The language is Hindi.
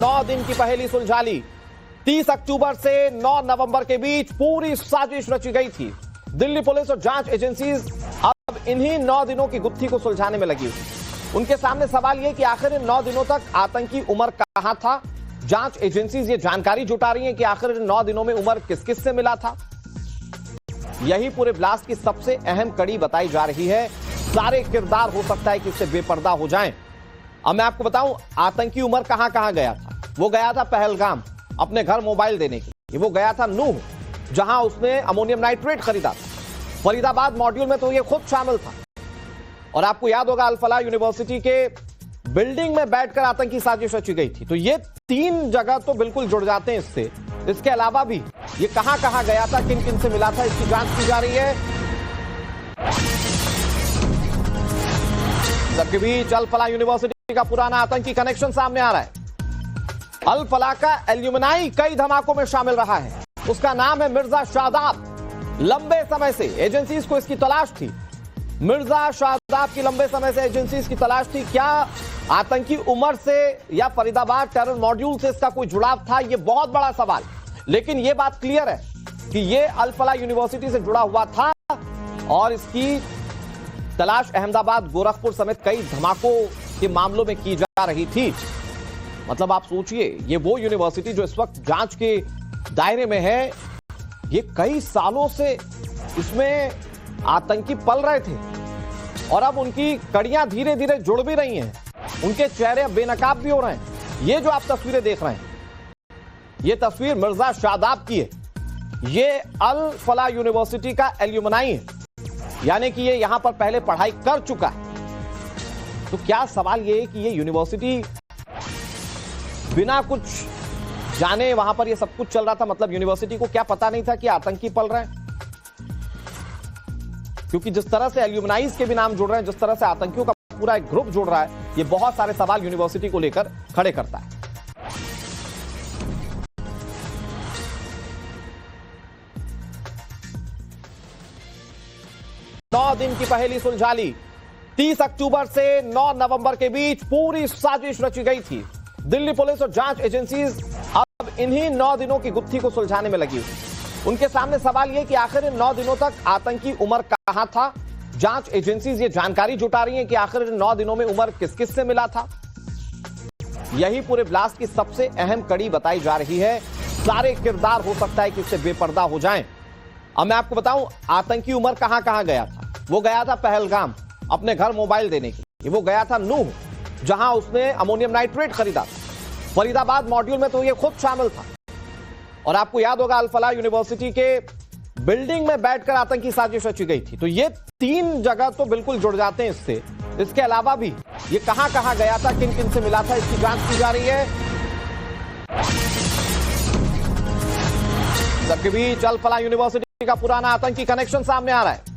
9 दिन की पहेली सुलझा ली। 30 अक्टूबर से 9 नवंबर के बीच पूरी साजिश रची गई थी। दिल्ली पुलिस और जांच एजेंसीज अब इन्हीं 9 दिनों की गुत्थी को सुलझाने में लगी हुई। उनके सामने सवाल यह कि आखिर इन 9 दिनों तक आतंकी उमर कहां था। जांच एजेंसीज ये जानकारी जुटा रही हैं कि आखिर इन 9 दिनों में उमर किस किस से मिला था। यही पूरे ब्लास्ट की सबसे अहम कड़ी बताई जा रही है। सारे किरदार हो सकता है कि इससे बेपर्दा हो जाएं। अब मैं आपको बताऊं, आतंकी उमर कहां कहां गया था। वो गया था पहलगाम अपने घर मोबाइल देने के लिए। वो गया था नूह, जहां उसने अमोनियम नाइट्रेट खरीदा था। फरीदाबाद मॉड्यूल में तो ये खुद शामिल था। और आपको याद होगा, अल फलाह यूनिवर्सिटी के बिल्डिंग में बैठकर आतंकी साजिश रची गई थी। तो ये 3 जगह तो बिल्कुल जुड़ जाते हैं इससे। इसके अलावा भी ये कहां कहां गया था, किन किन से मिला था, इसकी जांच की जा रही है। सबके बीच अल फलाह यूनिवर्सिटी का पुराना आतंकी कनेक्शन सामने आ रहा है। अल फलाह का एल्यूमिनाई कई धमाकों में शामिल रहा है। उसका नाम है मिर्जा शादाब। लंबे समय से एजेंसीज को इसकी तलाश थी। मिर्जा शादाब की लंबे समय से एजेंसीज की तलाश थी। क्या आतंकी उमर से या फरीदाबाद टेरर मॉड्यूल से इसका कोई जुड़ाव था? यह बहुत बड़ा सवाल। लेकिन यह बात क्लियर है कि यह अल फलाह यूनिवर्सिटी से जुड़ा हुआ था और इसकी तलाश अहमदाबाद, गोरखपुर समेत कई धमाकों के मामलों में की जा रही थी। मतलब आप सोचिए, ये वो यूनिवर्सिटी जो इस वक्त जांच के दायरे में है, ये कई सालों से इसमें आतंकी पल रहे थे और अब उनकी कड़ियां धीरे धीरे जुड़ भी रही हैं। उनके चेहरे अब बेनकाब भी हो रहे हैं। ये जो आप तस्वीरें देख रहे हैं, ये तस्वीर मिर्जा शादाब की है। ये अल फलाह यूनिवर्सिटी का एल्यूमिनाई है, यानी कि ये यहां पर पहले पढ़ाई कर चुका है। तो क्या सवाल ये है कि ये यूनिवर्सिटी बिना कुछ जाने वहां पर ये सब कुछ चल रहा था। मतलब यूनिवर्सिटी को क्या पता नहीं था कि आतंकी पल रहे हैं? क्योंकि जिस तरह से एल्यूमिनाइज के भी नाम जुड़ रहे हैं, जिस तरह से आतंकियों का पूरा एक ग्रुप जुड़ रहा है, ये बहुत सारे सवाल यूनिवर्सिटी को लेकर खड़े करता है। नौ दिन की पहेली सुलझा ली। 30 अक्टूबर से 9 नवंबर के बीच पूरी साजिश रची गई थी। दिल्ली पुलिस और जांच एजेंसीज अब इन्हीं 9 दिनों की गुत्थी को सुलझाने में लगी हुई। उनके सामने सवाल यह कि आखिर इन 9 दिनों तक आतंकी उमर कहां था। जांच एजेंसीज ये जानकारी जुटा रही हैं कि आखिर इन 9 दिनों में उमर किस किस से मिला था। यही पूरे ब्लास्ट की सबसे अहम कड़ी बताई जा रही है। सारे किरदार हो सकता है कि इससे बेपर्दा हो जाएं। अब मैं आपको बताऊं, आतंकी उमर कहां कहां गया था। वो गया था पहलगाम अपने घर मोबाइल देने के लिए। वो गया था नूह, जहां उसने अमोनियम नाइट्रेट खरीदा था। फरीदाबाद मॉड्यूल में तो ये खुद शामिल था। और आपको याद होगा, अल फलाह यूनिवर्सिटी के बिल्डिंग में बैठकर आतंकी साजिश रची गई थी। तो ये 3 जगह तो बिल्कुल जुड़ जाते हैं इससे। इसके अलावा भी ये कहां कहां गया था, किन किन से मिला था, इसकी जांच की जा रही है। सबके बीच अल फलाह यूनिवर्सिटी का पुराना आतंकी कनेक्शन सामने आ रहा है।